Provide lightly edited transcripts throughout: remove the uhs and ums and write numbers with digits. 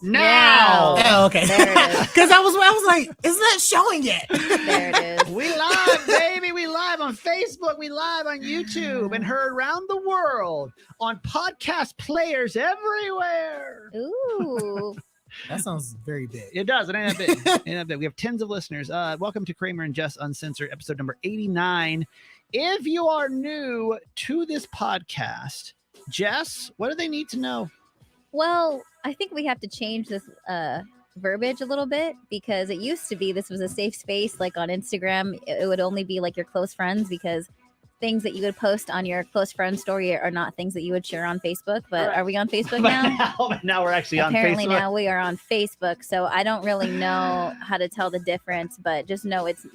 now. Oh, okay. There it is. Because I was like, it's not showing yet. There it is. We live, baby. We live on Facebook. We live on YouTube and heard around the world on podcast players everywhere. Ooh. That sounds very big. It does. It ain't that big. Ain't that big. We have tens of listeners. Welcome to Kramer and Jess Uncensored, episode number 89. If you are new to this podcast, Jess, what do they need to know? Well, I think we have to change this verbiage a little bit, because it used to be this was a safe space. Like on Instagram, it would only be like your close friends, because things that you would post on your close friend story are not things that you would share on Facebook. But Correct. Are we on Facebook now? Now we're actually Apparently on Facebook. now we are on Facebook. So I don't really know how to tell the difference, but just know it's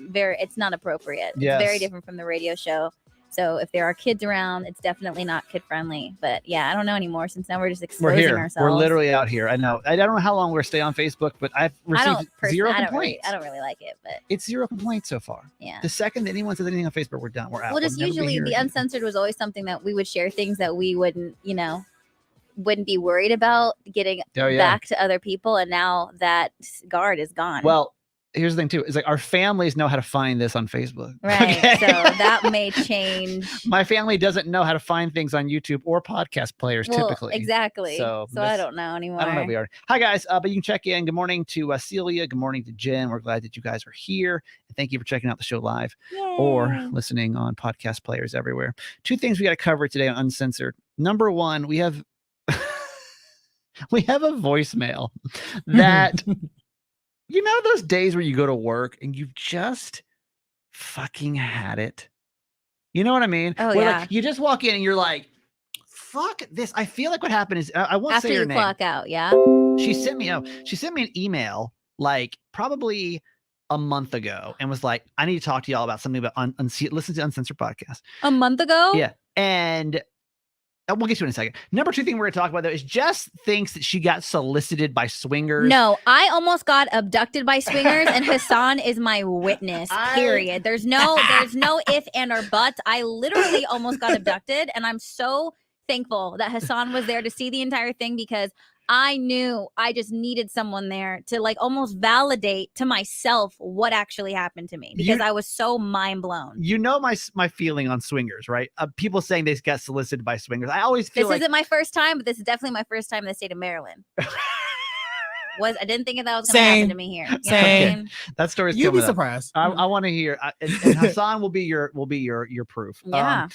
not appropriate. Yes. It's very different from the radio show. So if there are kids around, it's definitely not kid friendly. But yeah, I don't know anymore, since now we're just exposing ourselves. We're literally out here. I know. I don't know how long we're stay on Facebook, but I've received zero complaints. I don't really like it, but It's zero complaints so far. yeah. The second that anyone says anything on Facebook, we're done. We're out. Well, just We'll never be usually here the again. Uncensored was always something that we would share things that we wouldn't be worried about getting Oh, yeah. back to other people. And now that guard is gone. Well, here's the thing too. Is like our families know how to find this on Facebook. right. Okay? So that may change. My family doesn't know how to find things on YouTube or podcast players Well, typically. exactly. So So I don't know anymore. I don't know if we are. Hi guys, but you can check in. Good morning to Celia. Good morning to Jen. We're glad that you guys are here, and thank you for checking out the show live or Yay. listening on podcast players everywhere. Two things we got to cover today on Uncensored. Number one, we have we have a voicemail that you know those days where you go to work and you've just fucking had it. You know what I mean? Oh, Where, yeah. like, you just walk in and you're like, fuck this. I feel like what happened is I won't After say her you name. clock out, yeah. She sent me an email like probably a month ago and was like, I need to talk to y'all about something about listen to Uncensored podcast. A month ago? Yeah. And we'll get to it in a second. Number two thing we're going to talk about though is Jess thinks that she got solicited by swingers. No, I almost got abducted by swingers, and Hassan is my witness. Period. There's no if and or buts. I literally almost got abducted, and I'm so thankful that Hassan was there to see the entire thing, because I knew I just needed someone there to like almost validate to myself what actually happened to me, because I was so mind blown. You know my feeling on swingers, right? People saying they got solicited by swingers. I always feel This isn't my first time, but this is definitely my first time in the state of Maryland. I didn't think that was going to happen to me here. You know what I mean? that story's You'd be coming up. surprised. I want to hear, and Hassan will be your proof. Yeah.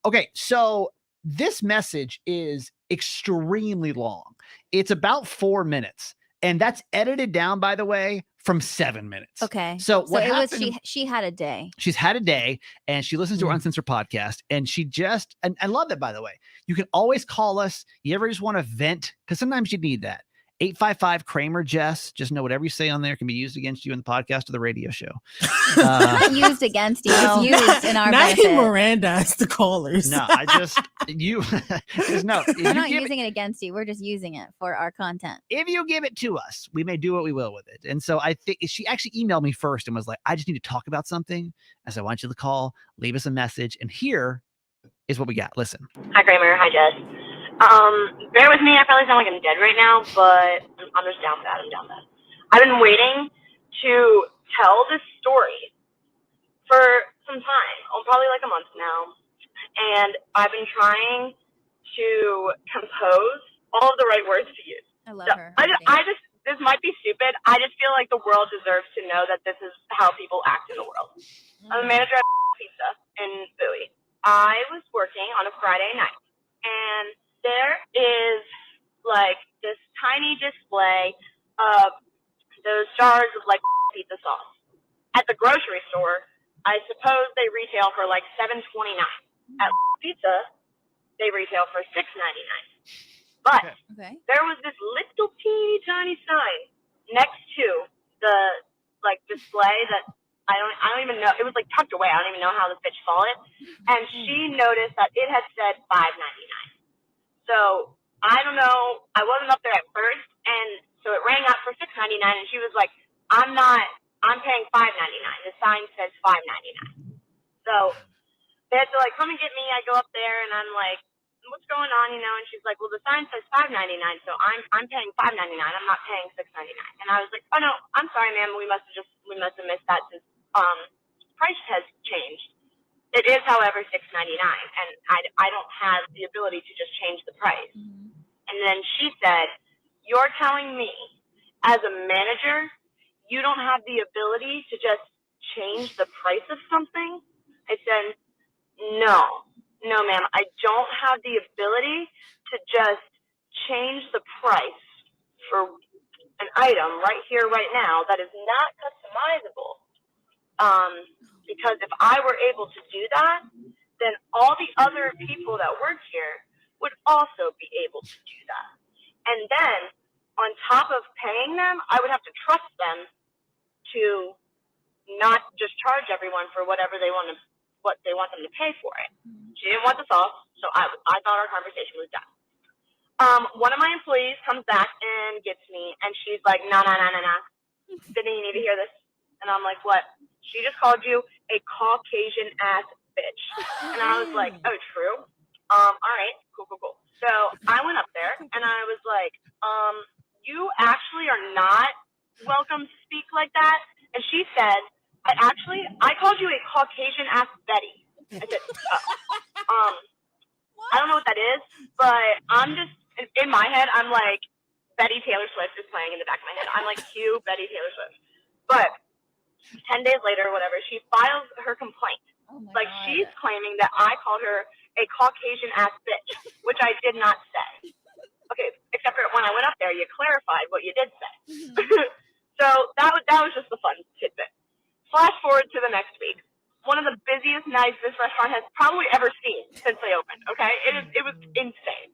Okay, so this message is extremely long. It's about 4 minutes, and that's edited down, by the way, from 7 minutes. Okay. So what happened? She had a day. She's had a day, and she listens to our Uncensored podcast, and she just and I love that, by the way. You can always call us. You ever just want to vent? Because sometimes you need that. 855 Kramer Jess. Just know whatever you say on there can be used against you in the podcast or the radio show. Not used against you. It's used in our Not benefit. Miranda as the callers. No, I just there's no. If We're you not give using it against you. We're just using it for our content. if you give it to us, we may do what we will with it. And so I think she actually emailed me first and was like, I just need to talk about something. I said, I want you to call, leave us a message. And here is what we got. Listen. Hi, Kramer. Hi, Jess. Bear with me. I probably sound like I'm dead right now, but I'm just down bad. I'm down bad. I've been waiting to tell this story for some time, probably like a month now, and I've been trying to compose all of the right words to use. I love So, her. this might be stupid. I just feel like the world deserves to know that this is how people act in the world. I'm a manager at Pizza in Bowie. I was working on a Friday night, and there is like this tiny display of those jars of like pizza sauce. At the grocery store, I suppose they retail for like $7.29. At Pizza, they retail for $6.99. But Okay. there was this little teeny tiny sign next to the like display that I don't even know. It was like tucked away. I don't even know how this bitch saw it. And she noticed that it had said $5.99. So I don't know. I wasn't up there at first, and so it rang out for $6.99, and she was like, I'm paying $5.99. The sign says $5.99. So they had to like come and get me. I go up there, and I'm like, what's going on, you know? And she's like, well, the sign says $5.99, so I'm paying $5.99. I'm not paying $6.99. And I was like, oh no, I'm sorry, ma'am. We must have missed that since price has changed. It is, however, $6.99, and I don't have the ability to just change the price. Mhm. And then she said, you're telling me, as a manager, you don't have the ability to just change the price of something? I said, no, ma'am, I don't have the ability to just change the price for an item right here, right now, that is not customizable. Because if I were able to do that, then all the other people that work here would also be able to do that. And then, on top of paying them, I would have to trust them to not just charge everyone for what they want them to pay for it. She didn't want this off, so I thought our conversation was done. One of my employees comes back and gets me, and she's like, no. Sydney, you need to hear this. And I'm like, what? She just called you a Caucasian ass bitch. And I was like, oh, true? All right, cool. So I went up there and I was like, you actually are not welcome to speak like that. And she said, I called you a Caucasian ass Betty. I said, I don't know what that is, but I'm just, in my head, I'm like, Betty Taylor Swift is playing in the back of my head. I'm like, cue Betty Taylor Swift. But 10 days later or whatever, she files her complaint. Oh my like, God. she's claiming that I called her a Caucasian ass bitch, which I did not say. Okay, except for when I went up there, you clarified what you did say. So that was just the fun tidbit. Flash forward to the next week. One of the busiest nights this restaurant has probably ever seen since they opened, okay? It was insane.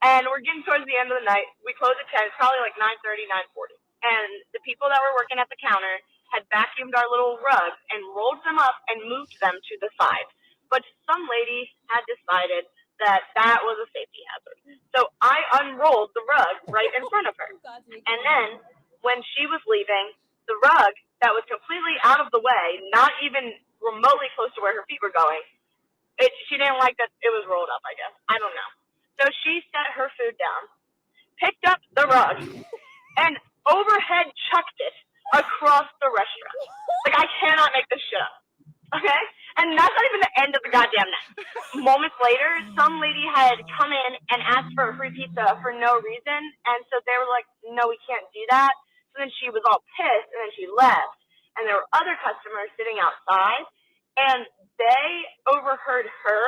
And we're getting towards the end of the night. We close at 10. It's probably like 9:30, 9:40. And the people that were working at the counter had vacuumed our little rugs and rolled them up and moved them to the side. But some lady had decided that was a safety hazard. So I unrolled the rug right in front of her. And then when she was leaving, the rug that was completely out of the way, not even remotely close to where her feet were going, she didn't like that it was rolled up, I guess. I don't know. So she set her food down, picked up the rug, and overhead chucked it across the restaurant. Like, I cannot make this shit up. Okay? And that's not even the end of the goddamn night. Moments later, some lady had come in and asked for a free pizza for no reason. And so they were like, no, we can't do that. So then she was all pissed and then she left. And there were other customers sitting outside. And they overheard her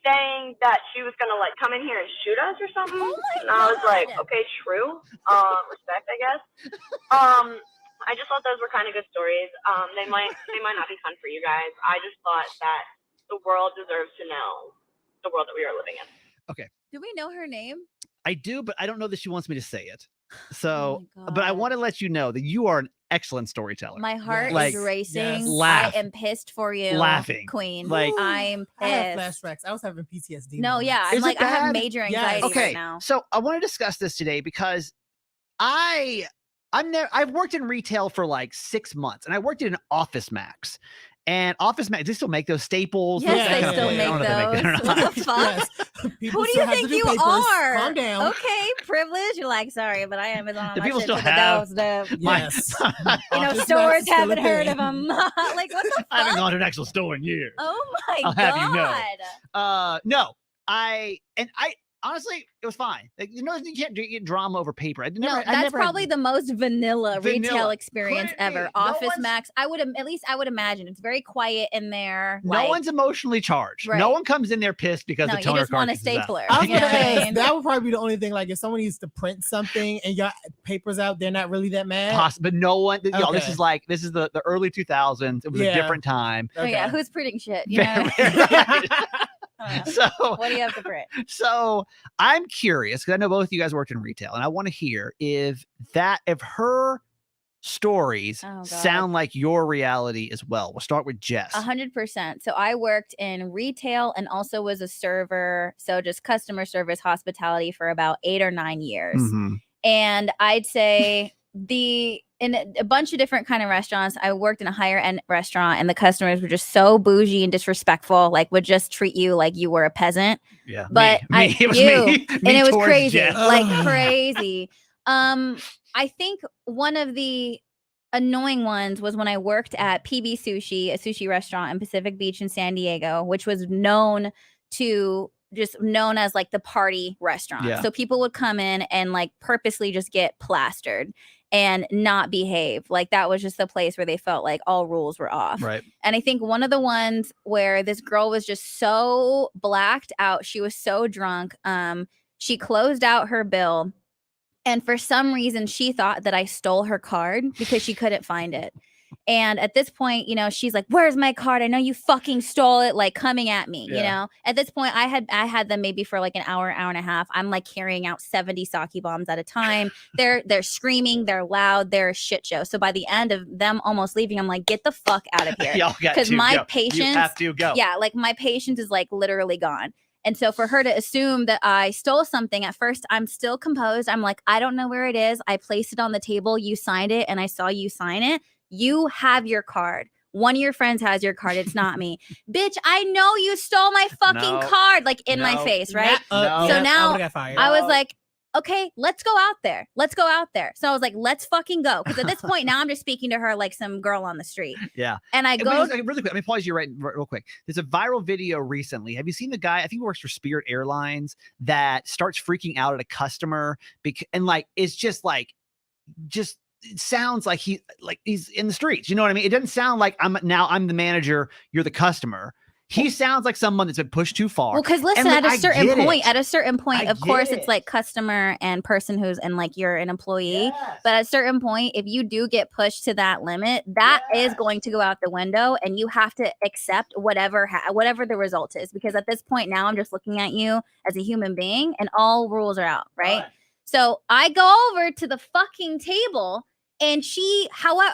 saying that she was going to, like, come in here and shoot us or something. Oh my and I was God. like, okay, true. Respect, I guess. I just thought those were kind of good stories. They might not be fun for you guys. I just thought that the world deserves to know the world that we are living in. Okay. Do we know her name? I do, but I don't know that she wants me to say it. Oh So, my but I God. want to let you know that you are an excellent storyteller. My heart Like, is racing. yes. Laugh. I am pissed for you, Laughing. Queen. Like- I'm I have pissed. flashbacks. I was having PTSD. No, yeah, I'm Is it like, I have bad? major Yes. anxiety Okay, right now. so I want to discuss this today because I've worked in retail for like 6 months, and I worked in Office Max. And Office Max, they still make those staples. Yes, Yeah, they yeah, still yeah. I don't make know if they those. that or What the fuck? Yes. People Who do still you have to think do you papers. are? Calm down. Okay, privilege. You're like, sorry, but I am on The my people shit still to the have- doorstep. Yes. You know, Office stores Max is still a haven't heard thing. of them. Like, what the I haven't fuck? gone to an actual store in years. Oh my I'll God. have you know. No, I honestly, it was fine. Like, you know, you can't get drama over paper. I No, that's probably the most vanilla retail Vanilla. experience Couldn't ever. be. No Office one's- Max, I would imagine it's very quiet in there. No like, one's emotionally charged. Right. No one comes in there pissed because No, the you toner just want a cartridge is out. stapler. I was You know gonna what I ask, mean? that would probably be the only thing. Like, if someone needs to print something and got papers out, they're not really that mad. But no one. You know, this Okay. is the early 2000s. It was a Yeah. different time. Oh yeah, Okay. who's printing shit? You know? I don't know. So What do you have to print? So I'm curious because I know both of you guys worked in retail, and I want to hear if her stories Oh, God. sound like your reality as well. We'll start with Jess. 100%. So I worked in retail and also was a server. So just customer service, hospitality for about 8 or 9 years. Mhm. And I'd say in a bunch of different kind of restaurants, I worked in a higher end restaurant, and the customers were just so bougie and disrespectful, like would just treat you like you were a peasant. Yeah, But it was and it was towards crazy, Jess. like crazy. I think one of the annoying ones was when I worked at PB Sushi, a sushi restaurant in Pacific Beach in San Diego, which was known as like the party restaurant. Yeah. So people would come in and like purposely just get plastered and not behave. Like that was just the place where they felt like all rules were off. Right. And I think one of the ones where this girl was just so blacked out, she was so drunk. She closed out her bill. And for some reason, she thought that I stole her card because she couldn't find it. And at this point, you know, she's like, "Where's my card? I know you fucking stole it," like coming at me, you know. At this point, I had them maybe for like an hour and a half. I'm like carrying out 70 sake bombs at a time. They're screaming, they're loud, they're a shit show. So by the end of them almost leaving, I'm like, "Get the fuck out of here." Because my patience, you have to go. Yeah, like my patience is like literally gone. And so for her to assume that I stole something, at first I'm still composed. I'm like, "I don't know where it is. I placed it on the table. You signed it and I saw you sign it. You have your card. One of your friends has your card. It's not me." Bitch, I know you stole my fucking card, like in my face, right? So now I was like, "Okay, let's go out there. Let's go out there." So I was like, "Let's fucking go." Because at this point now I'm just speaking to her like some girl on the street. Yeah. And I go really quick. Let me pause you real quick. There's a viral video recently. Have you seen the guy? I think he works for Spirit Airlines that starts freaking out at a customer and like it's just it sounds like he's in the streets. You know what I mean? It doesn't sound like I'm the manager, you're the customer. He sounds like someone that's been pushed too far. Well, because listen, at a certain point, of course, it's like customer and person who's and like you're an employee. Yes. But at a certain point, if you do get pushed to that limit, that is going to go out the window, and you have to accept whatever the result is. Because at this point now, I'm just looking at you as a human being, and all rules are out, right? So I go over to the fucking table. And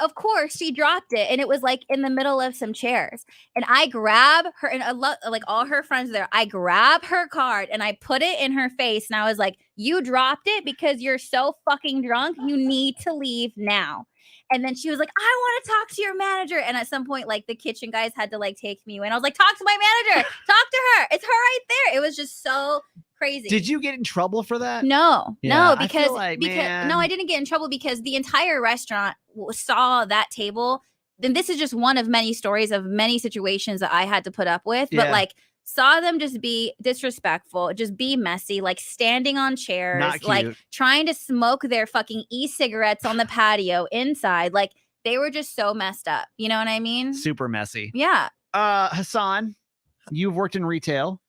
of course, she dropped it, and it was like in the middle of some chairs. And I grab her, and like all her friends there. I grab her card and I put it in her face, and I was like, "You dropped it because you're so fucking drunk. You need to leave now." And then she was like, "I want to talk to your manager." And at some point, like the kitchen guys had to like take me away. And I was like, "Talk to my manager. Talk to her. It's her right there." It was just so crazy. Did you get in trouble for that? No, because I didn't get in trouble because the entire restaurant saw that table. Then this is just one of many stories of many situations that I had to put up with. But like saw them just be disrespectful, just be messy, like standing on chairs, like trying to smoke their fucking e-cigarettes on the patio inside. Like they were just so messed up. You know what I mean? Super messy. Yeah. Hassan, you've worked in retail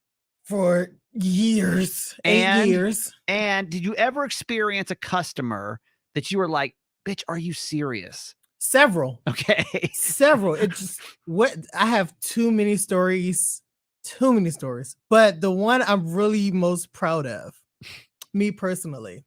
for years, 8 years. And did you ever experience a customer that you were like, "Bitch, are you serious?" Several. Okay. Several. It's just I have too many stories. But the one I'm really most proud of, me personally,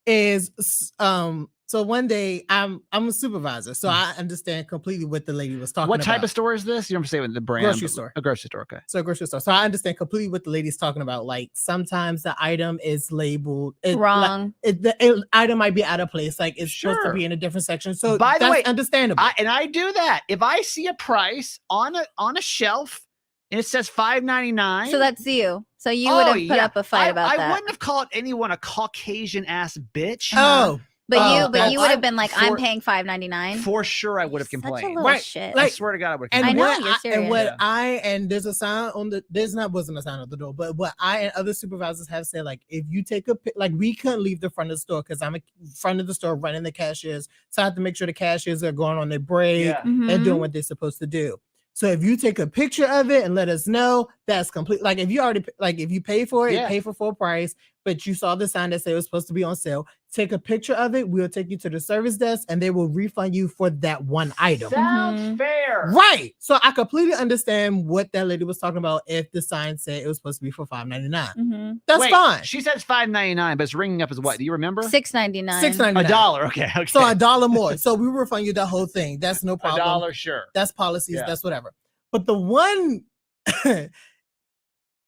is so one day I'm a supervisor, so I understand completely what the lady was talking about. What type of store is this? You don't say the brand. Grocery store. A grocery store, okay. So a grocery store. So I understand completely what the lady's talking about. Like sometimes the item is labeled wrong. The item might be out of place. Like it's supposed to be in a different section. So by the way, understandable. I do that. If I see a price on a shelf and it says $5.99. So that's you. So you would have put up a fight about that. I wouldn't have called anyone a Caucasian ass bitch. Oh. But you would have been like, "I'm paying $5.99." For sure, I would have complained. Such a little shit. I swear to God, I would have complained. I know you're serious. And there's a sign on the. Wasn't a sign on the door, but what I and other supervisors have said, like, if you take we couldn't leave the front of the store because I'm in front of the store running the cashiers, so I have to make sure the cashiers are going on their break and doing what they're supposed to do. So if you take a picture of it and let us know, that's complete. Like if you pay for it, pay for full price, but you saw the sign that said it was supposed to be on sale, take a picture of it. We'll take you to the service desk and they will refund you for that one item. Sounds fair. Right. So I completely understand what that lady was talking about if the sign said it was supposed to be for $5.99. That's fine. She says $5.99, but it's ringing up as what? Do you remember? $6.99. $1. Okay. So $1 more. So we refund you the whole thing. That's no problem. $1, sure. That's policies. Yeah. That's whatever. But the one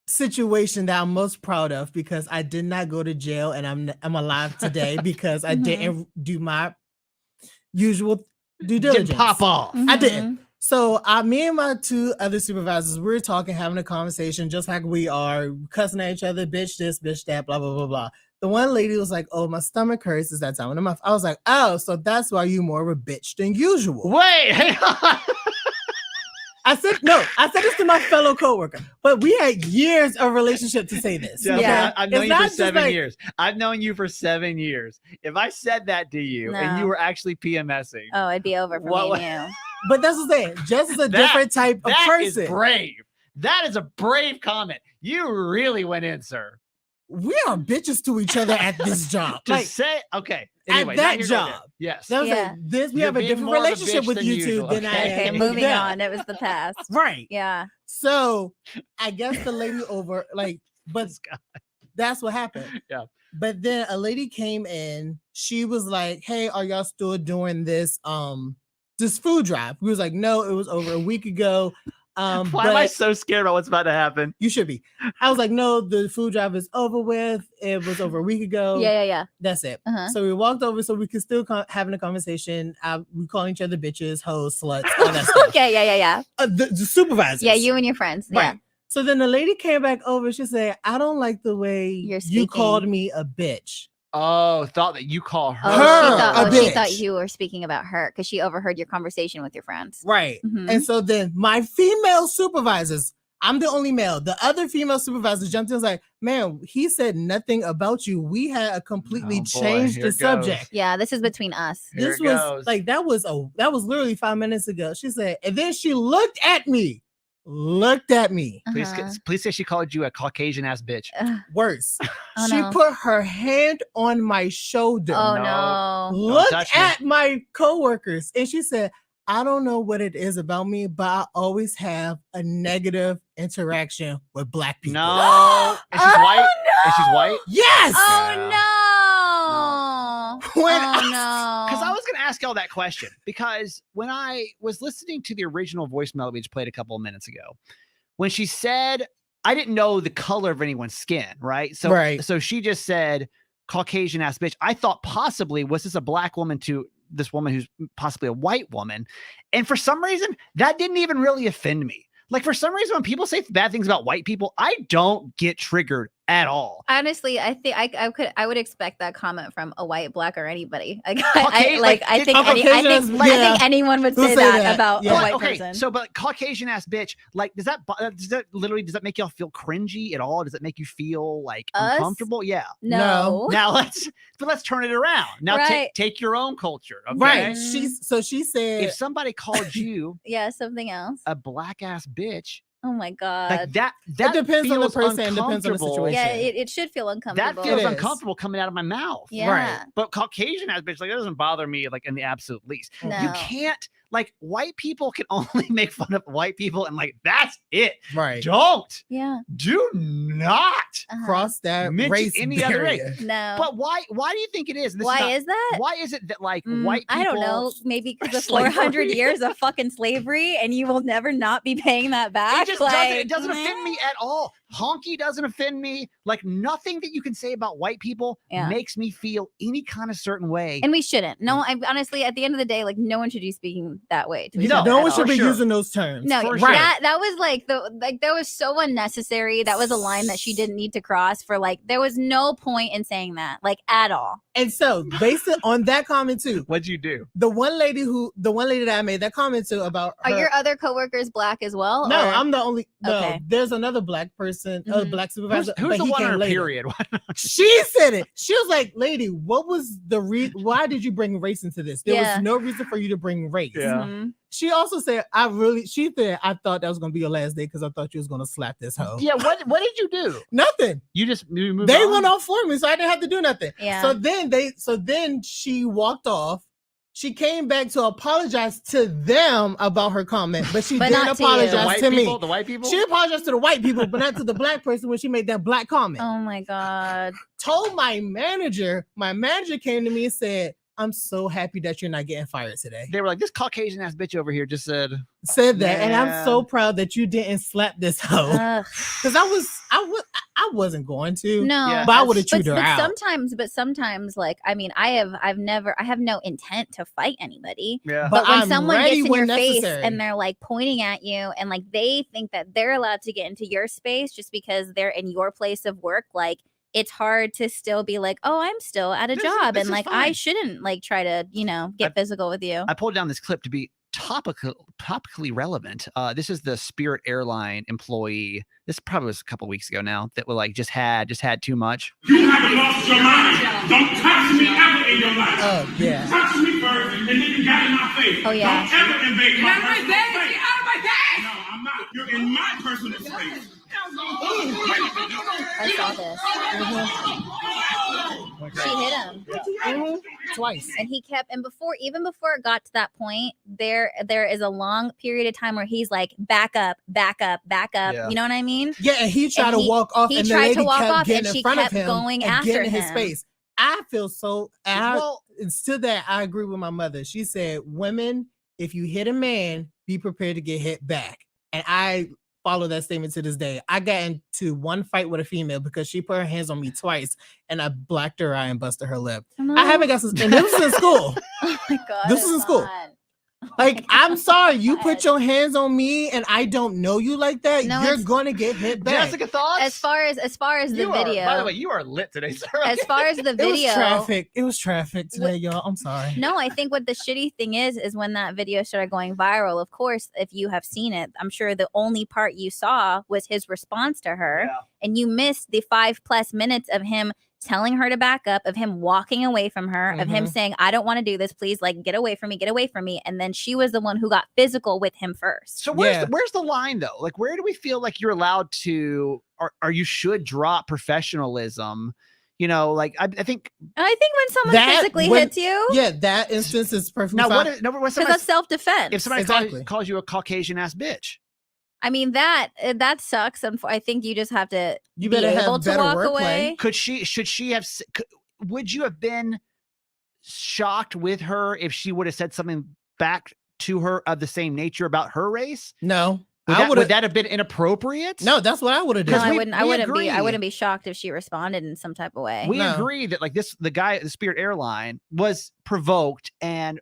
situation that I'm most proud of, because I did not go to jail and I'm alive today because I didn't do my usual due diligence. Didn't pop off. I didn't. So me and my two other supervisors, we were talking, having a conversation, just like we are, cussing at each other, bitch this, bitch that, blah, blah, blah, blah. The one lady was like, oh, my stomach hurts. It's that time of the month. I was like, oh, so that's why you more of a bitch than usual. Wait, hang on. I said this to my fellow coworker, but we had years of relationship to say this. Yeah. I've known It's you for not just 7 like- years. I've known you for 7 years. If I said that to you and you No. were actually PMSing, Oh, it'd be over for What- me and you. But that's what I'm saying. Jess is a That- different type of that is person. brave. That is a brave comment. You really went in, sir. We are bitches to each other at this job. To Like, say, okay. at Anyway, now that you're going there. job. Yes. that was Yeah. like, this, we You're have a being different more of a relationship bitch with than you usual, two than I Okay, am. moving Yeah. on. It was the past. Right. Yeah. So I guess the lady over, like, but This guy. that's what happened. Yeah. But then a lady came in. She was like, "Hey, are y'all still doing this food drive?" We was like, "No, it was over a week ago." Why am but I so scared about what's about to happen? you should be. I was like, "No, the food drive is over with. It was over a week ago. Yeah. That's it." Uh-huh. So we walked over so we could still having a conversation. We calling each other bitches, hoes, sluts, all that stuff. Okay, yeah. The supervisors. Yeah, you and your friends. Yeah. Right. So then the lady came back over. She said, "I don't like the way You're you called speaking. me a bitch." Oh, thought that you call her. Oh, Her, a she bitch. thought you were speaking about her because she overheard your conversation with your friends. Right. Mhm. And so then my female supervisors, I'm the only male. The other female supervisors jumped in and was like, "Man, he said nothing about you. We had a completely Oh, boy, changed here the it goes. subject." Yeah, this is between us. Here This it was goes. like that was literally 5 minutes ago. She said, and then she looked at me. Please, Uh-huh. please say she called you a Caucasian ass bitch. Worse. Oh, She no. put her hand on my shoulder. Oh No. no. Look touch me. at my coworkers. And she said, "I don't know what it is about me, but I always have a negative interaction with black people." No. And she's white. And she's white. Yes. Oh Yeah. no. When Oh no. Because I was going to ask y'all that question because when I was listening to the original voicemail that we just played a couple of minutes ago, when she said, I didn't know the color of anyone's skin, right? So, Right. so she just said Caucasian ass bitch. I thought possibly was this a black woman to this woman who's possibly a white woman. And for some reason, that didn't even really offend me. Like for some reason, when people say bad things about white people, I don't get triggered at all. Honestly, I think I would expect that comment from a white, black, or anybody. I Caucasian- yeah. think anyone would Who'll say say that that? about Yeah. a white okay, person. so but Caucasian ass bitch, like does that make y'all feel cringy at all? Does it make you feel like Us? uncomfortable? Yeah. no. Now let's turn it around. Now Right. take your own culture. Okay? Right. Mhm. She said, If somebody called you Yeah, something else. a black ass bitch, Oh my god. like that depends on the feels person, it depends on the uncomfortable. situation. Yeah, it should feel That uncomfortable. feels It is. uncomfortable coming out of my mouth. Yeah. Right. But Caucasian ass bitch, like that doesn't bother me like in the absolute least. No. You can't like white people can only make fun of white people and like that's it. right. Don't Yeah. do not Uh-huh. Cross that Mention race any other race. barrier. No. But why do you think it is? And this Why not- is that? why is it that like white people I don't know. Maybe because of Slavery. 400 years of fucking slavery, and you will never not be paying that back. It just doesn't offend me at all. Honky doesn't offend me. Like nothing that you can say about white people Yeah. makes me feel any kind of certain way. And we shouldn't. No, I honestly, at the end of the day, like no one should be speaking that way. To each No, other No at one all. should be sure. using those terms. No, For that sure. that was like that was so unnecessary. That was a line that she didn't need to cross. For like, there was no point in saying that, like at all. And so, based on that comment too, What'd you do? the one lady that I made that comment to about Are her, your other coworkers black as well? no, or- I'm the only. No, Okay. there's another black person, a Mhm. black supervisor. Who's but the he one came on her later. period? She said it. She was like, "Lady, what was the why did you bring race into this? There Yeah. was no reason for you to bring race." Yeah. Mhm. She also said, she said, "I thought that was gonna be your last day because I thought you was gonna slap this hoe." Yeah, what did you do? Nothing. You moved They on? went off for me, so I didn't have to do nothing. Yeah. So then she walked off. She came back to apologize to them about her comment, but she But didn't not to you. The apologize white to me. people? The white people? She apologized to the white people, but not to the black person when she made that black comment. Oh my god. Told my manager came to me and said, "I'm so happy that you're not getting fired today." They were like, this Caucasian ass bitch over here just said, Said that, and I'm Man. so proud that you didn't slap this hoe. Ugh. Because I I wasn't going to. No, Yeah, but I would have but, chewed her out. sometimes, like, I mean, I have no intent to fight anybody. Yeah. But when I'm someone ready gets in when your face necessary. and they're like pointing at you and like they think that they're allowed to get into your space just because they're in your place of work, like it's hard to still be like, oh, I'm still at a job this and is like I fine. shouldn't like try to, get physical with you. I pulled down this clip to be topically relevant. This is the Spirit Airline employee. This probably was a couple weeks ago now that were like just had too much. You haven't lost your mind. Don't touch me ever in your life. Oh, yeah. Touch me first, and then you got in my face. Oh, yeah. Don't ever invade my personal space. Get out of my bag! No, I'm not. You're in my personal space. I saw this. She hit him. Twice. And he kept, and even before it got to that point, there is a long period of time where he's like, back up. Yeah. You know what I mean? Yeah, and he tried And to walk off, he and the tried lady to walk kept off, getting and in she front of kept him going and after getting in his him. space. I feel so. Well- And to that, I agree with my mother. She said, "Women, if you hit a man, be prepared to get hit back." And I follow that statement to this day. I got into one fight with a female because she put her hands on me twice, and I blacked her eye and busted her lip. I haven't got and this was in school. Oh my god. This is in school. Hassan. Like, I'm sorry, you God. put your hands on me and I don't know you like that. No, you're it's- gonna get hit back. Jessica, thoughts? As far as the You are- video. by the way, you are lit today, sir. As far as the It was video. traffic. It was traffic today, y'all. I'm sorry. No, I think what the shitty thing is when that video started going viral, of course, if you have seen it, I'm sure the only part you saw was his response to her. Yeah. And you missed the 5+ minutes of him telling her to back up, of him walking away from her, of him saying, I don't want to do this, please, like, get away from me. And then she was the one who got physical with him first. So where's Yeah. where's the line though? Like, where do we feel like you're allowed to, or you should drop professionalism? You know, like I think I think when someone That- physically when- hits you, Yeah, that instance is perfectly now fine. what? No, because somebody, that's self-defense. if somebody Exactly. calls you a Caucasian ass bitch, I mean, that sucks. And I think you just have to You be better have able to better walk wordplay. away. should she have? Would you have been shocked with her if she would have said something back to her of the same nature about her race? No, Would that have been inappropriate? No, that's what I would have No, done. Because I we- wouldn't. I we wouldn't agree. be. I wouldn't be shocked if she responded in some type of way. We No. agree that like the Spirit Airline was provoked and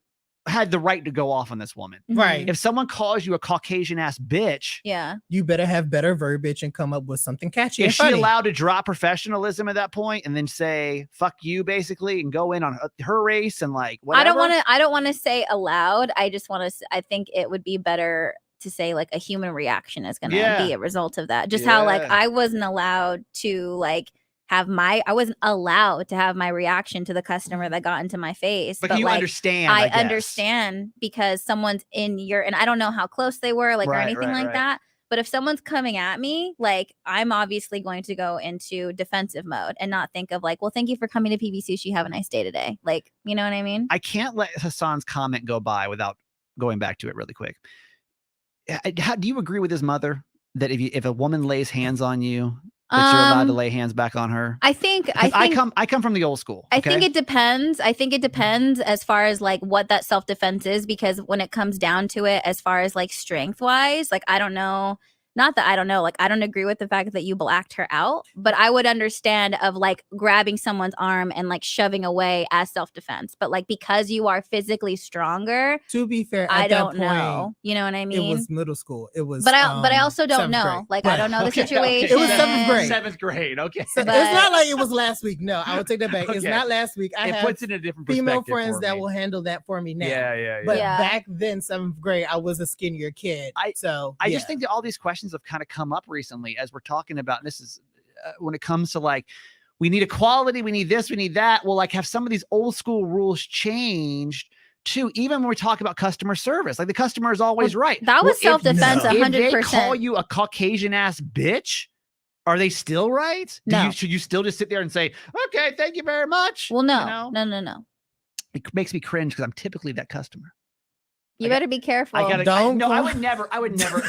had the right to go off on this woman. Right. If someone calls you a Caucasian ass bitch, Yeah. You better have better verbiage and come up with something catchy. is and she funny. allowed to drop professionalism at that point and then say "fuck you" basically and go in on her race and like whatever? I don't want to say aloud. I just want to. I think it would be better to say like a human reaction is going to Yeah. be a result of that. Just how like Yeah. I wasn't allowed to like I wasn't allowed to have my reaction to the customer that got into my face. But you like, understand. I guess. understand because someone's in your, and I don't know how close they were, like, or Right, anything right, like right. that. But if someone's coming at me, like, I'm obviously going to go into defensive mode and not think of like, well, thank you for coming to PB Sushi. Have a nice day today. Like, you know what I mean? I can't let Hassan's comment go by without going back to it really quick. Do you agree with his mother that if a woman lays hands on you, that you're allowed to lay hands back on her? I think 'Cause I come from the old school. I think okay? it depends. I think it depends as far as like what that self-defense is, because when it comes down to it, as far as like strength wise, like I don't know. Not that I don't know, like I don't agree with the fact that you blacked her out, but I would understand of like grabbing someone's arm and like shoving away as self-defense. But like because you are physically stronger, To be fair, I at that don't know. point, You know what I It mean? was middle school. It was. But I also don't 7th know. grade. Like I don't know the Okay, situation. It was 7th grade. 7th grade. Okay. So But- it's not like it was last week. No, I will take that back. It's Okay. not last week. I It have puts it in a different female perspective friends for that me. will handle that for me now. Yeah. But Yeah. back then, 7th grade, I was a skinnier kid. I yeah. just think that all these questions have kind of come up recently as we're talking about. And this is when it comes to like, we need equality, we need this, we need that. Well, like have some of these old school rules changed too, even when we talk about customer service. Like the customer is always right. That was Well, if- self-defense, No. If they 100%. call you a Caucasian ass bitch, are they still right? No. Should you still just sit there and say, okay, thank you very much? Well, no, You know? no. It makes me cringe because I'm typically that customer. You I got- better be careful. I Don't no, I go- would never,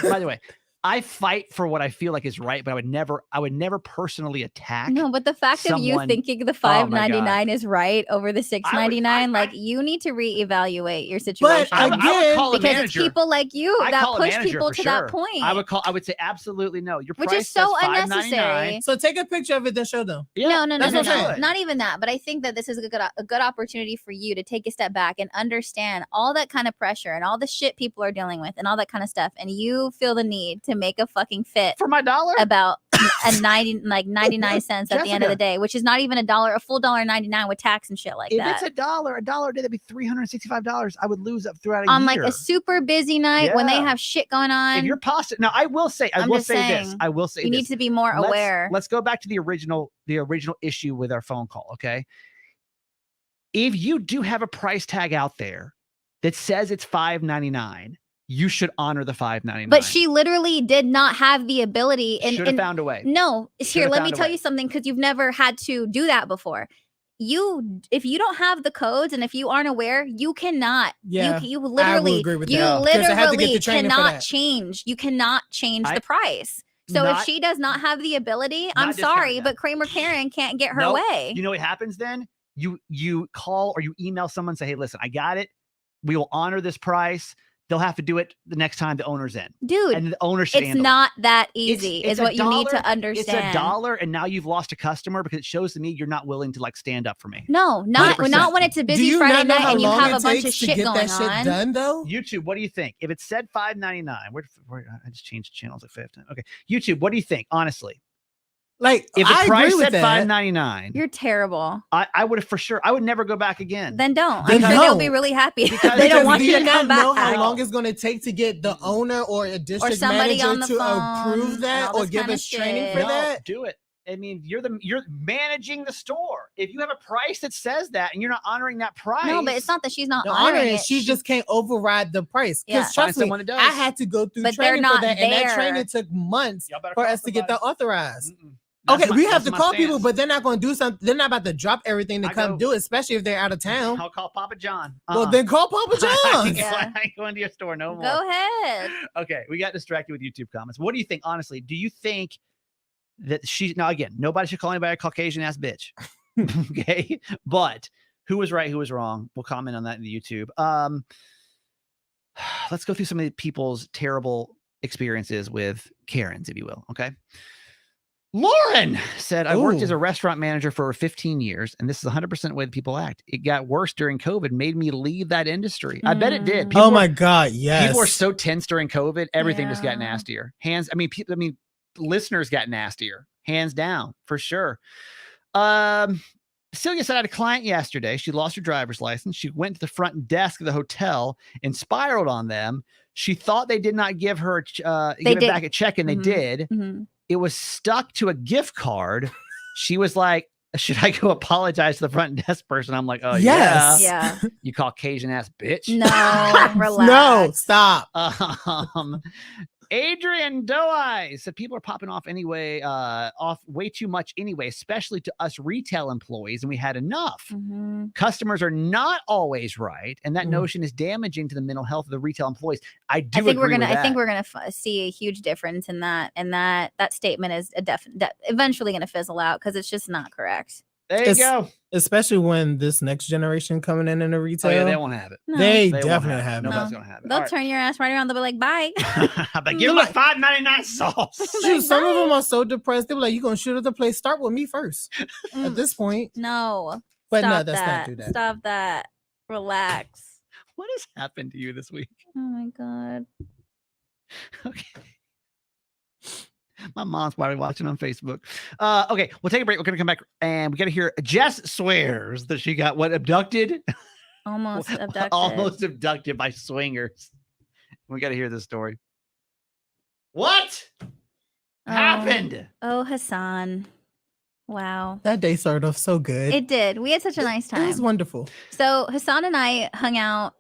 by the way, I fight for what I feel like is right, but I would never personally attack. No, but the fact of you someone- thinking the Oh my God. $5.99 is right over the $6.99, like you need to reevaluate your situation. I would call a because it's manager. people like you I that call a push manager people for to sure. that point. I would say absolutely no. Your which price is so says unnecessary. So take a picture of it, then show them. Yeah, No, that's what I'm saying. not even that. But I think that this is a good opportunity for you to take a step back and understand all that kind of pressure and all the shit people are dealing with and all that kind of stuff. And you feel the need to make a fucking fit for my dollar about 99 cents at the end of the day, which is not even a full $1.99 with tax and shit like if that. it's a dollar a day, that'd be $365. I would lose up throughout a on year. like a super busy night when they Yeah. have shit going on. If you're pasta, now I will say this. I will say you this. need to be more aware. Let's go back to the original issue with our phone call. Okay. If you do have a price tag out there that says it's $5.99, you should honor the $5.99. But she literally did not have the ability. Should have found a way. No, here, let me found a tell way. you something, because you've never had to do that before. If you don't have the codes and if you aren't aware, you cannot. Yeah, you I will literally, agree with you that. 'Cause I had to get literally the training for cannot that. change. You cannot change the price. So if she does not have the ability, I'm not sorry, discounting but Kramer Karen can't get her Nope. way. You know what happens then? You call or you email someone and say, hey, listen, I got it. We will honor this price. They'll have to do it the next time the owner's in. Dude, and the owner should it's handle not that easy, It's is what you need $1. to understand. It's $1, and now you've lost a customer because it shows to me you're not willing to like stand up for me. No, not 100%. when it's a Do busy you Friday not know night how and you long have it a bunch of takes to shit get going that shit on. done, though? YouTube, what do you think? If it said $5.99, where I just changed channels like 5 times. Okay, YouTube, what do you think? Honestly, like if the I price agree with said that. $5.99, You're terrible. I would have for sure. I would never go back again. Then don't. Then I'm sure they'll don't. be really happy. Because they don't Because want do you you to not come know back. how long it's going to take to get the owner or a district somebody manager on the to phone approve and that all or this give kinda us training shit. for No, that? do it. I mean, you're managing the store. If you have a price that says that and you're not honoring that price, No, but it's not that she's not The honoring honor it. is she just can't override the price. Yeah. Because Find trust me, someone that does. I had to go through But they're training not for that, and that there. training took months Y'all better for call us to get that somebody. authorized. Mm-mm. Okay, That's we my- have to that's my call people, stance. but they're not going to do something. They're not about to drop everything to I come go- do it, especially if they're out of town. I'll call Papa John. Well, then call Papa I John's. ain't going to your store no more. Go ahead. Okay, we got distracted with YouTube comments. What do you think, honestly? Do you think that now again, nobody should call anybody a Caucasian ass bitch. Okay, but who was right, who was wrong? We'll comment on that in the YouTube. Let's go through some of the people's terrible experiences with Karens, if you will. Okay. Lauren said, I worked as a restaurant manager for over 15 years, and this is 100% the way that people act. It got worse during COVID, made me leave that industry. I bet it did. Oh my God, yes. People were so tense during COVID. Everything just got Yeah. nastier. Listeners got nastier. Hands down, for sure. Celia said, I had a client yesterday. She lost her driver's license. She went to the front desk of the hotel and spiraled on them. She thought they did not give her back a check, and they did. Mhm. It was stuck to a gift card. She was like, should I go apologize to the front desk person? I'm like, oh, Yes. Yeah. you Caucasian ass bitch. No, relax. No, stop. Adrian Doe said people are popping off off way too much anyway, especially to us retail employees, and we had enough. Mhm. Customers are not always right, and that notion is damaging to the mental health of the retail employees. I I think agree we're with gonna. that. I think we're gonna see a huge difference in that, and that statement is eventually gonna fizzle out because it's just not correct. There you go. Especially when this next generation coming in the retail. Oh yeah, they won't have it. No. They won't definitely have it. have it. Nobody's gonna have it. They'll All right. turn your ass right around. They'll be like, "Bye." But give them a $5.99 sauce. Shoot, some of them are so depressed. They were like, "You gonna shoot at the place? Start with me first." At this point, No. but no, Stop that's that. not do that. Stop that. Relax. What has happened to you this week? Oh my God. Okay. My mom's probably watching on Facebook. Okay, we'll take a break. We're gonna come back and we gotta hear Jess swears that she got abducted? Almost abducted. Almost abducted by swingers. We gotta hear this story. What happened? Oh, Hassan. Wow. That day started off so good. It did. We had such a nice It was time. wonderful. So Hassan and I hung out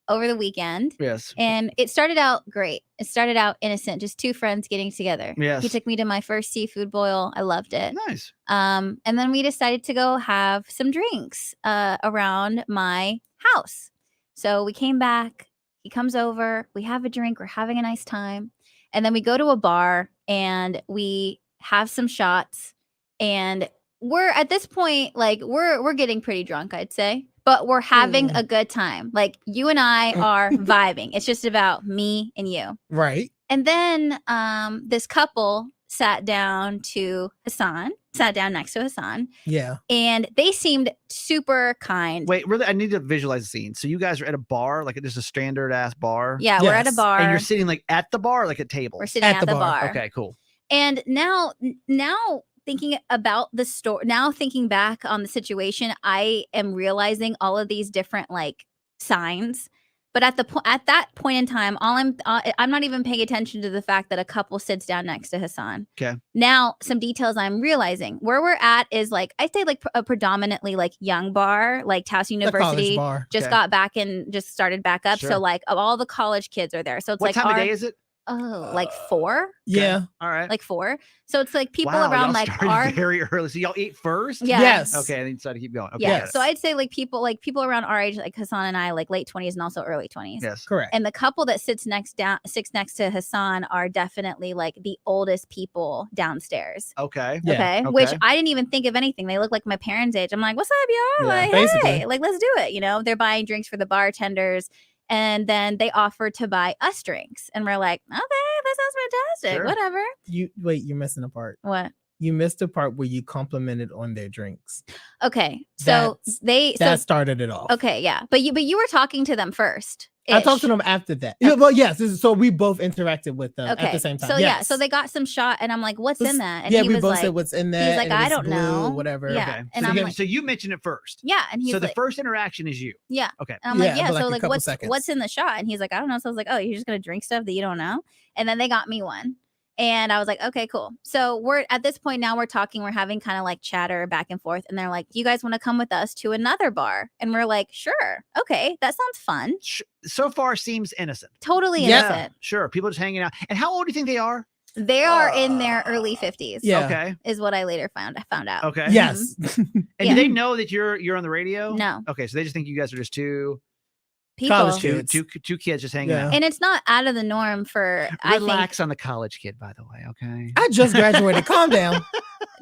over the weekend. Yes. And it started out great. It started out innocent, just two friends getting together. Yes. He took me to my first seafood boil. I loved it. Nice. And then we decided to go have some drinks around my house. So we came back. He comes over. We have a drink. We're having a nice time. And then we go to a bar and we have some shots, and we're at this point, like we're getting pretty drunk, I'd say, but we're having a good time. Like you and I are vibing. It's just about me and you. Right. And then this couple sat down next to Hassan, Yeah. and they seemed super kind. Wait, really? I need to visualize the scene. So you guys are at a bar, like just a standard ass bar. Yeah, we're at a Yes. bar. And you're sitting like at the bar, or like at tables. We're sitting at the bar. Okay, cool. And now thinking about the story, now thinking back on the situation, I am realizing all of these different like signs. But at that point in time, I'm not even paying attention to the fact that a couple sits down next to Hassan. Okay. Now, some details I'm realizing. Where we're at is like, I'd say like a predominantly like young bar, like Taos University bar. just Okay. got back and just started back up. Sure. So like all the college kids are there. So it's What like time of day is it? like 4. Yeah. All right. Like 4. So it's like people Wow, around y'all like started our very early. So y'all ate first? Yeah. Yes. Okay, and then you decided to keep going. Okay. yeah. got it. So I'd say like people around our age, like Hassan and I, like late 20s and also early 20s. Yes. Correct. And the couple that sits next to Hassan are definitely like the oldest people downstairs. Okay. Yeah. Okay? Which I didn't even think of anything. They look like my parents' age. I'm like, what's up, y'all? Yeah, Like, basically. hey, like let's do it. You know, they're buying drinks for the bartenders. And then they offered to buy us drinks. And we're like, okay, that sounds fantastic. Sure. Whatever. You're missing a part. What? You missed the part where you complimented on their drinks. Okay. So That started it off. okay, yeah. But you were talking to them first. I talked to them after that. Yeah, well, yes. So we both interacted with them Okay. at the same time. So yes. yeah, so they got some shot, and I'm like, "What's in that?" And yeah, he we was both like, said what's in there. he's like, and "I it's don't blue, know." whatever. Yeah. Okay. And so, I'm you, like- so you mentioned it first. "Yeah," and he's So the like, first interaction is you. "Yeah." Okay. And I'm like, Yeah, "Yeah." for, like, So a like, couple what's seconds. in the shot? And he's like, "I don't know." So I was like, "Oh, you're just gonna drink stuff that you don't know?" And then they got me one. And I was like, okay, cool. So we're at this point now, we're talking, we're having kind of like chatter back and forth. And they're like, do you guys want to come with us to another bar? And we're like, sure. Okay. That sounds fun. So far seems innocent. Totally Yeah. innocent. Sure. People just hanging out. And how old do you think they are? They are in their early 50s. Yeah. Okay. Is what I later found out. Okay. Yes. And Yeah. do they know that you're on the radio? No. Okay. So they just think you guys are just two People. College Two, kids. two kids just hanging Yeah. out. And it's not out of the norm for, Relax on the college kid, by the way. Okay. I just graduated. Calm down.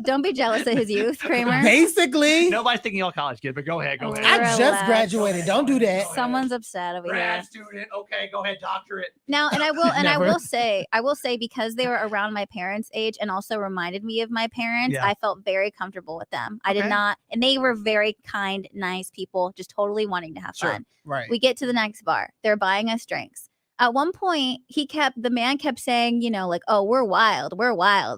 don't be jealous of his youth, Kramer. Basically, Nobody's thinking all college kid, but go ahead. Go I ahead. I just Relax. graduated. Don't do that. Someone's upset over here. Grad student. Okay, go ahead, doctorate. Now, and I Never. will say because they were around my parents' age and also reminded me of my parents, Yeah. I felt very comfortable with them. I did Okay. not, and they were very kind, nice people, just totally wanting to have Sure. fun. Right. We get to the next bar. They're buying us drinks. At one point, the man kept saying, like, oh, we're wild.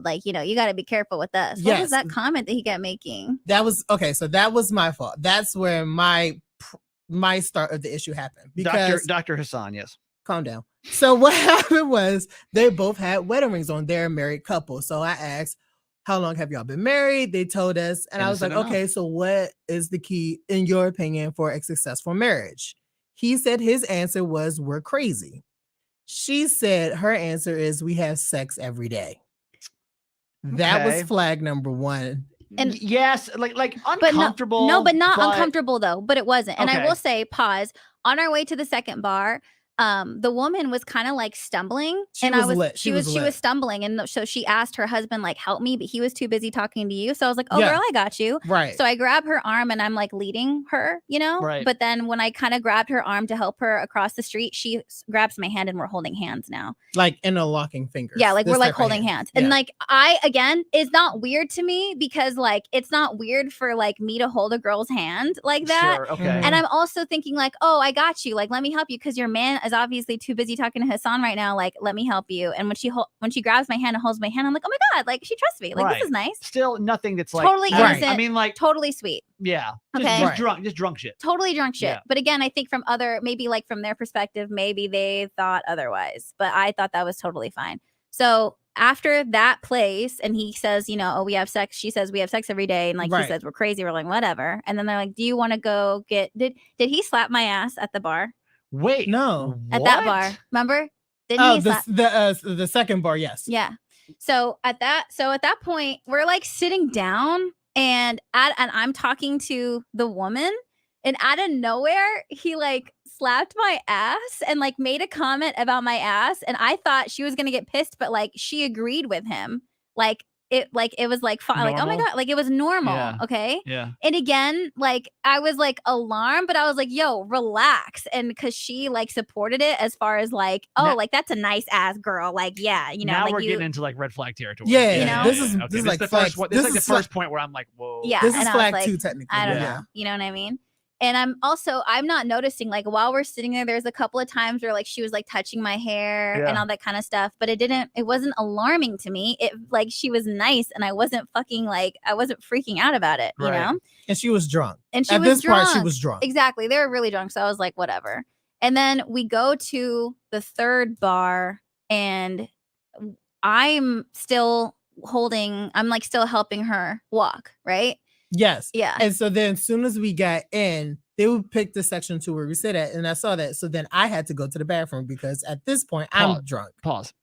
Like, you got to be careful with us. What was Yes. that comment that he kept making? That was okay. So that was my fault. That's where my start of the issue happened. Because Dr. Hassan, yes. calm down. So what happened was they both had wedding rings on. They're a married couple. So I asked, how long have y'all been married? They told us. And I was like, Innocent enough. okay, so what is the key, in your opinion, for a successful marriage? He said his answer was, we're crazy. She said her answer is, we have sex every day. That was Okay. flag number one. And- yes, like But uncomfortable. no, but not but- uncomfortable though. But it wasn't. And I Okay. will say, pause. On our way to the second bar, the woman was kind of like stumbling, She and was I was lit. she She was was she lit. was stumbling, and so she asked her husband like help me, but he was too busy talking to you. So I was like, oh Yeah. girl, I got you. Right. So I grab her arm and I'm like leading her, Right. But then when I kind of grabbed her arm to help her across the street, she grabs my hand and we're holding hands now. like interlocking fingers. Yeah, like This we're like type of holding hand. hands. And Yeah. like it's not weird to me because like it's not weird for like me to hold a girl's hand like that. Sure, okay. Mhm. And I'm also thinking like, oh, I got you. Like, let me help you because your man is obviously too busy talking to Hassan right now. Like, let me help you. And when she grabs my hand and holds my hand, I'm like, oh my god, like she trusts me. Like Right. this is nice. Still nothing that's like Totally I innocent. mean, like, Totally sweet. yeah. Okay. Just Right. drunk shit. Totally drunk shit. Yeah. But again, I think from maybe like from their perspective, maybe they thought otherwise. But I thought that was totally fine. So after that place, and he says, oh, we have sex. She says we have sex every day, and like Right. he says we're crazy. We're like whatever. And then they're like, do you want to go get? Did he slap my ass at the bar? Wait. No. At that what? bar, remember? Didn't Oh, he slap? the second bar, yes. Yeah. So at that point, we're like sitting down, and I'm talking to the woman, and out of nowhere, he like slapped my ass and like made a comment about my ass, and I thought she was gonna get pissed, but like she agreed with him. It was like fine, like, oh my Normal? God, like it was normal. Yeah. Okay. Yeah. And again, like I was like alarmed, but I was like, yo, relax. And because she like supported it as far as like, oh, Now- like that's a nice ass girl. Like, yeah, you know, now like we're you, getting into like red flag territory. Yeah, You know? this is Okay, this is like the flag. first one. This is like the is flag- first point where I'm like, whoa. yeah. This and is I was flag like, 2 technically. I don't Yeah. know. You know what I mean? And I'm not noticing, like while we're sitting there's a couple of times where like she was like touching my hair and Yeah. all that kind of stuff, but it wasn't alarming to me. It like she was nice and I wasn't freaking out about it, you Right. know? And she was drunk. And she At was this drunk. part, she was drunk. Exactly. They were really drunk. So I was like, whatever. And then we go to the third bar and I'm like still helping her walk, right? Yes. Yeah. And so then as soon as we got in, they would pick the section 2 where we sit at, and I saw that. So then I had to go to the bathroom because at this point I'm drunk. Pause.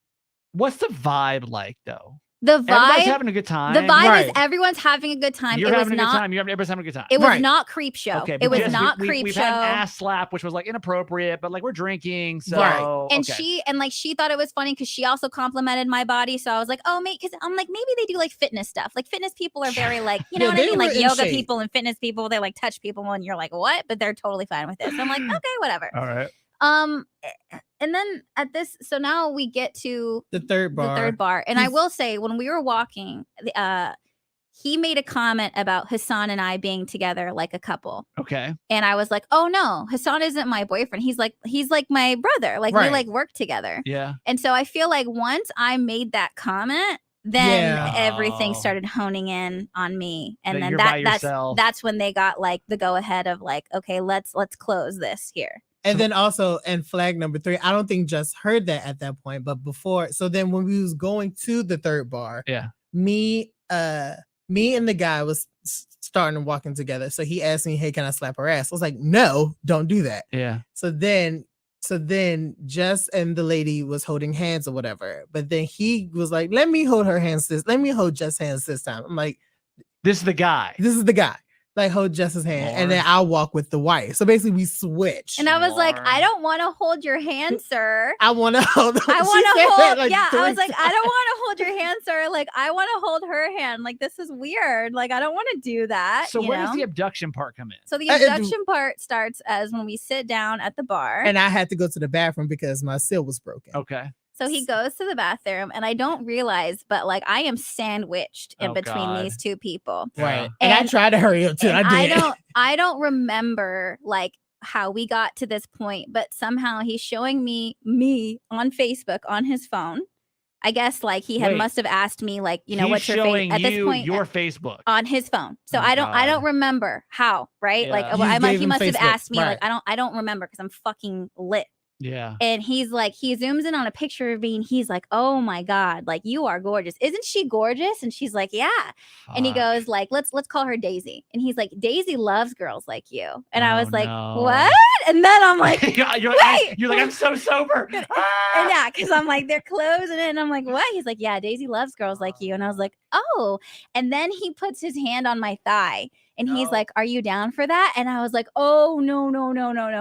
What's the vibe like though? The Everybody's vibe having a good time. The vibe Right. is everyone's having a good time. You're it was having a good not. time. Everybody's having a good time. It was Right. not creep show. Okay, It was because not we've creep show. had an ass slap, which was like inappropriate, but like we're drinking, so Right. And okay. she thought it was funny because she also complimented my body. So I was like, oh, mate, because I'm like, maybe they do like fitness stuff. Like fitness people are very like, you know Yeah, what I they mean? were Like in yoga shape. people and fitness people, they like touch people and you're like, what? But they're totally fine with it. So I'm like, okay, whatever. All right. And then so now we get to The third bar. the third bar. And I He's- will say, when we were walking, he made a comment about Hassan and I being together like a couple. Okay. And I was like, oh no, Hassan isn't my boyfriend. He's like my brother. Like we Right. like work together. Yeah. And so I feel like once I made that comment, then Yeah. everything Oh. started honing in on me. And That then you're by yourself. that's when they got like the go ahead of like, okay, let's close this here. And then also, and flag number 3, I don't think Jess heard that at that point, but before, so then when we was going to the third bar, Yeah. me and the guy was starting walking together. So he asked me, hey, can I slap her ass? I was like, no, don't do that. Yeah. So then Jess and the lady was holding hands or whatever. But then he was like, let me hold her hands let me hold Jess' hands this time. I'm like, This is the guy. this is the guy. Like, hold Jess's hand, and then I'll walk with the wife. So basically, we switch. And I was like, Lord. I don't want to hold your hand, sir. I want to hold. I She want said to that, hold. like, yeah, I 3 was like, I times. don't want to hold your hand, sir. Like, I want to hold her hand. Like, this is weird. Like, I don't want to do that. So you where does know? the abduction part come in? So the it- abduction part starts as when we sit down at the bar. And I had to go to the bathroom because my seal was broken. Okay. So he goes to the bathroom, and I don't realize, but like I am sandwiched in Oh, between God. these two people. Right. Yeah. And I And- tried to hurry up too. And I did. I don't remember like how we got to this point, but somehow he's showing me on Facebook on his phone. I guess like he Wait. must have asked me like, you know, He's what's your showing face at this you point your Facebook. on his phone. So Oh, I don't God. remember how, right? Like Yeah. You gave he him must have Facebook, asked me right. like I don't remember because I'm fucking lit. Yeah. And he's like, he zooms in on a picture of me and he's like, oh my God, like you are gorgeous. Isn't she gorgeous? And she's like, yeah. And he Fuck. goes like, let's call her Daisy. And he's like, Daisy loves girls like you. And I Oh, was like, no. what? And then I'm like, you're wait. like, I'm so sober. and Ah! yeah, because I'm like, they're closing it. And I'm like, what? He's like, yeah, Daisy loves girls like you. And I was like, oh. And then he puts his hand on my thigh and he's No. like, are you down for that? And I was like, oh, no.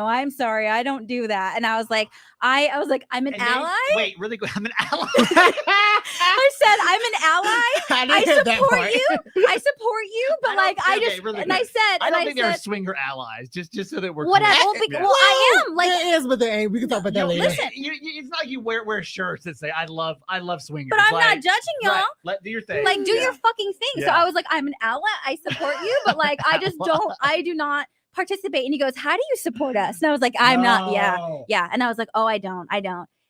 I'm sorry. I don't do that. And I was like, I was like, I'm an And then- ally. Wait, really quick. I'm an ally. I said, I'm an ally. didn't I hear that support part. you. I support you, but I like don't- I okay, just really and I quick. said I and don't I think they're said swinger allies. Just so that we're whatever. clear. Well, Yeah. well, I am like, there is, but there ain't. We can talk about that You- later. listen. it's not like you wear shirts that say I love swingers. but I'm not Like, judging y'all. right, let do your thing. Like, do Yeah. your fucking thing. So Yeah. I was like, I'm an ally. I support you, but like, I do not participate. And he goes, how do you support us? And I was like, I'm not. Yeah, No. yeah. And I was like, oh, I don't.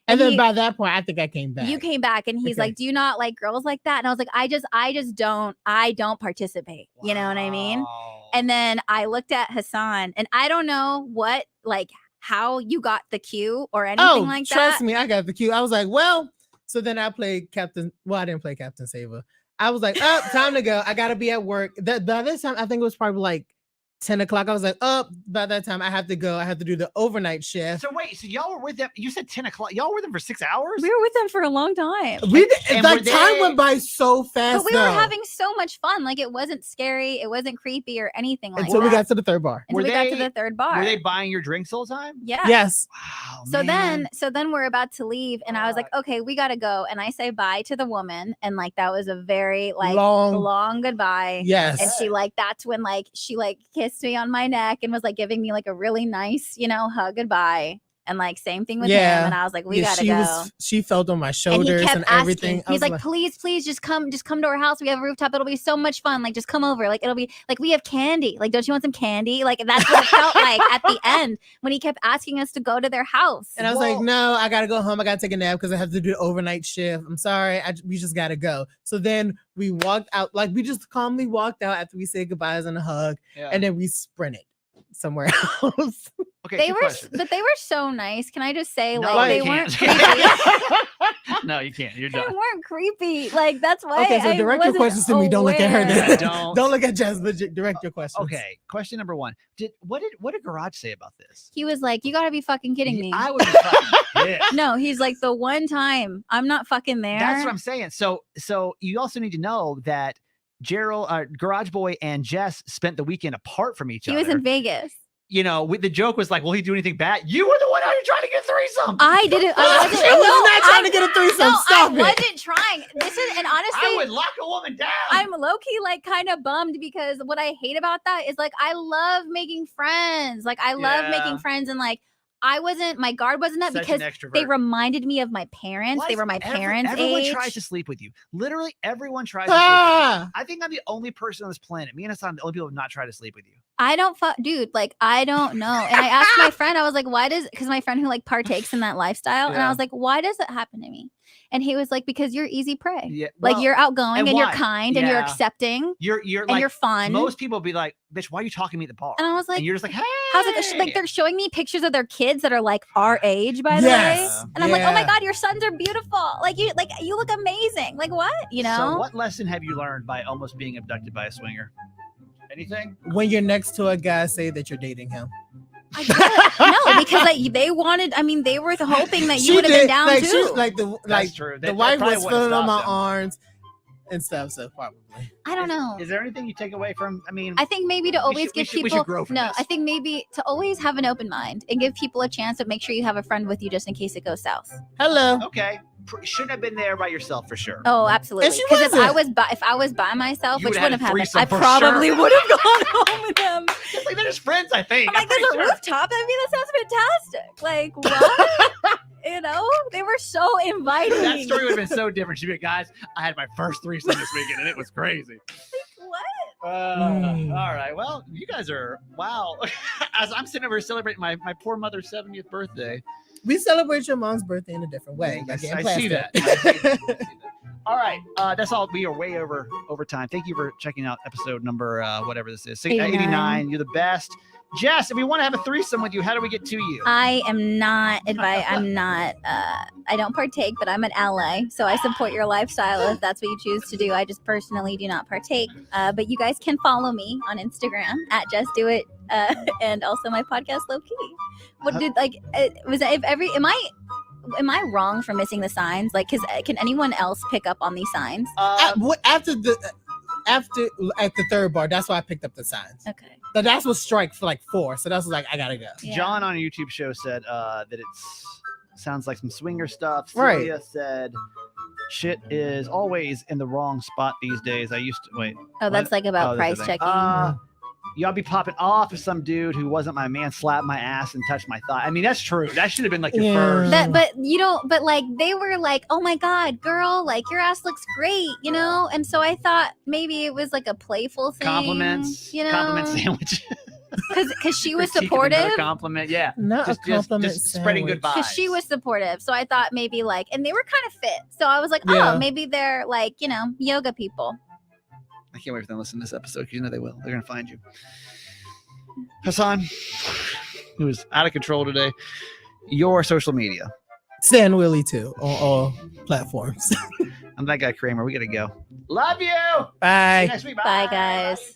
And then he- by that point, I think I came back. You came back and he's Okay. like, do you not like girls like that? And I was like, I just don't participate. You know what I mean? Wow. And then I looked at Hassan and I don't know what, like how you got the cue or anything like trust that. me, I got the cue. I was like, well, so then I played Captain. Well, I didn't play Captain Saver. I was like, oh, time to go. I gotta be at work. By this time, I think it was probably like 10 o'clock. I was like, oh, by that time I have to go. I have to do the overnight shift. So wait, so y'all were with them. You said 10 o'clock. Y'all were with them for 6 hours? We were with them for a long time. And Like were time they- went by so fast. But we were having so much fun. Like it wasn't scary. It wasn't creepy or anything like until that. we got to the third bar. Until we got to the third bar. Were they buying your drinks all the time? Yeah. Yes. Wow. So man. then we're about to leave, and I was like, okay, we gotta go. And I say bye to the woman, and like that was a very like long goodbye. Yes. And she like that's when like she like kissed me on my neck and was like giving me like a really nice, hug goodbye. And like same thing with him. And I was like, we gotta go. She felt on my And shoulders he kept and asking. everything. He's like, please, just come to our house. We have a rooftop. It'll be so much fun. Like, just come over. Like, it'll be like we have candy. Like, don't you want some candy? Like, that's what it felt like at the end when he kept asking us to go to their house. And I was like, no, I gotta go home. I gotta take a nap because I have to do the overnight shift. I'm sorry. We just gotta go. So then we walked out, like we just calmly walked out after we said goodbyes and a hug, and then we sprinted somewhere else. Okay, but they were so nice. Can I just say, No, like, they you weren't can't. creepy. No, you can't. You're They done. weren't creepy. Like, that's why. Okay, so I direct your wasn't questions to me. Don't look at her. aware. Yeah, Then. don't. Look at Jess, but direct your questions. Okay, question number one. What did Garage say about this? He was like, you gotta be fucking kidding me. I would be fucking pissed. No, he's like, the one time I'm not fucking there. That's what I'm saying. So you also need to know that Gerald, Garage Boy, and Jess spent the weekend apart from each He other. was in Vegas. The joke was like, will he do anything bad? You were the one out here trying to get a threesome. I didn't. I wasn't. She was no, not trying to get a threesome. No, Stop I it. wasn't trying. And honestly, I would lock a woman down. I'm low key like kind of bummed because what I hate about that is like I love making friends. Like I love Yeah. making friends, and like my guard wasn't up Such because an extrovert. they reminded me of my parents. Why They is were my parents' Everyone age. tries to sleep with you. Literally, everyone tries to sleep with you. Ah, I think I'm the only person on this planet. Me and Hassan, the only people who have not tried to sleep with you. I don't dude, like I don't know. And I asked my friend, I was like, because my friend who like partakes in that lifestyle, and I Yeah. was like, why does it happen to me? And he was like, because you're easy prey. Yeah, Like well, you're outgoing and you're why? kind and you're Yeah. accepting You're and like you're fun. most people be like, bitch, why are you talking to me at the bar? And I was like, and you're just like, hey. I was like, they're showing me pictures of their kids that are like our age, by the Yes. way. And I'm like, oh my Yeah. God, your sons are beautiful. Like you look amazing. Like what? So what lesson have you learned by almost being abducted by a swinger? Anything? when you're next to a guy, say that you're dating him. I get it. No, because like they wanted. I mean, they were hoping that you would have been down like, too. She's like That's true. the That wife probably was wouldn't filling on stop my them. arms and stuff. So probably. I don't know. Is there anything you take away from? I mean, I think maybe to always give we people should grow from no. this. I think maybe to always have an open mind and give people a chance, but make sure you have a friend with you just in case it goes south. Hello. okay, shouldn't have been there by yourself for sure. Oh, absolutely. And she Because if wasn't. I was by myself, You which would've wouldn't had have a happened, I threesome for probably sure. would have gone home with them. It's like they're just friends, I think. I'm like, there's a pretty sure. rooftop. I mean, that sounds fantastic. Like, what? They were so inviting. That story would have been so different. She'd be like, guys, I had my first threesome this weekend and it was crazy. What? All right. Well, you guys are, wow. As I'm sitting over here celebrating my poor mother's 70th birthday. We celebrate your mom's birthday in a different way. by getting I see plastic. that. I see that. All right. That's all. We are way over time. Thank you for checking out episode number, whatever this is, 89. You're the best. Jess, if we want to have a threesome with you, how do we get to you? I am not I don't partake, but I'm an ally. So I support your lifestyle if that's what you choose to do. I just personally do not partake. But you guys can follow me on Instagram at Just Do It, and also my podcast Low Key. What did was that am I wrong for missing the signs? Like, can anyone else pick up on these signs? After at the third bar, that's why I picked up the signs. Okay. But that's what strike for like 4. So that's like I gotta go. Yeah. John on a YouTube show said that it sounds like some swinger stuff. Right. Celia said shit is always in the wrong spot these days. I used to wait. Oh, that's like about that's price the thing. checking. Y'all be popping off if some dude who wasn't my man slapped my ass and touched my thigh. I mean, that's true. That should have been like your Yeah. first. But like they were like, oh my God, girl, like your ass looks great, And so I thought maybe it was like a playful thing. Compliments. Compliment sandwich. Because she was Critique of another supportive. Compliment. Yeah. Not a compliment just spreading good vibes. Because she was supportive. So I thought maybe like, and they were kind of fit. So I was like, Yeah. oh, maybe they're like, yoga people. I can't wait for them to listen to this episode because you know they will. They're going to find you. Hassan, who is out of control today, your social media. Stan Willie too on all platforms. I'm that guy Kramer. We got to go. Love you. Bye. See you next week. Bye, guys.